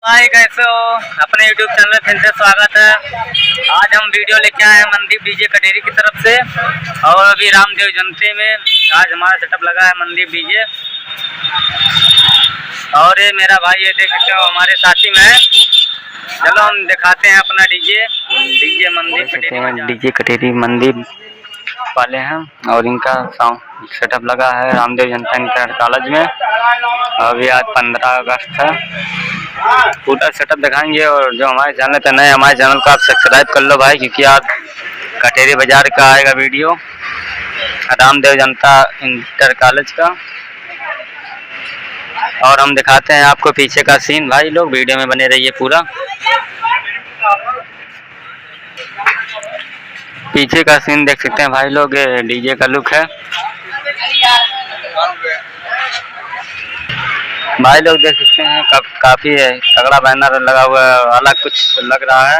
हाय, कैसे हो? अपने YouTube चैनल में फिर से स्वागत है। आज हम वीडियो लेके आए हैं मनदीप डीजे कटेरी की तरफ से और अभी रामदेव जनते में आज हमारा सेटअप लगा है मनदीप डीजे। और ये मेरा भाई ये देख सकते हो हमारे साथी में है। चलो हम दिखाते हैं अपना डीजे मनदीप कटेरी। डीजे कटेरी मनदीप वाले हैं और इनका साउंड सेटअप लगा है रामदेव जनता इंटर कॉलेज में। अभी आज 15 अगस्त है। पूरा सेटअप दिखाएंगे और जो हमारे चैनल पे नए हमारे चैनल को आप सब्सक्राइब कर लो भाई, क्योंकि आज कटेरी बाजार का आएगा वीडियो रामदेव जनता इंटर कॉलेज का। और हम दिखाते हैं आपको पीछे का सीन। भाई लोग वीडियो में बने रहिए पूरा। पीछे का सीन देख सकते हैं भाई लोग, डीजे का लुक है। भाई लोग देख सकते हैं काफी तगड़ा बैनर लगा हुआ है, अलग कुछ लग रहा है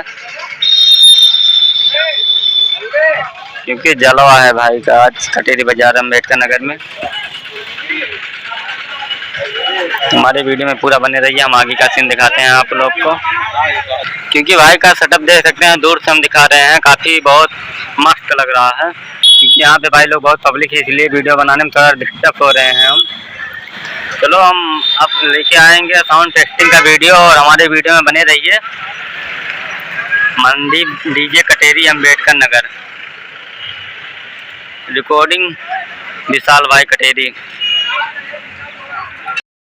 क्योंकि जलवा है भाई का आज कटेरी बाजार अम्बेडकर नगर में। हमारे वीडियो में पूरा बने रहिए, हम आगे का सीन दिखाते हैं आप लोग को, क्योंकि भाई का सेटअप देख सकते हैं दूर से हम दिखा रहे हैं, काफ़ी बहुत मस्त लग रहा है। क्योंकि यहाँ पे भाई लोग बहुत पब्लिक है, इसलिए वीडियो बनाने में थोड़ा डिस्टर्ब हो रहे हैं हम। चलो हम अब लेके आएंगे साउंड टेस्टिंग का वीडियो और हमारे वीडियो में बने रहिए। मनदीप डीजे कटेरी अम्बेडकर नगर, रिकॉर्डिंग विशाल भाई कटेरी।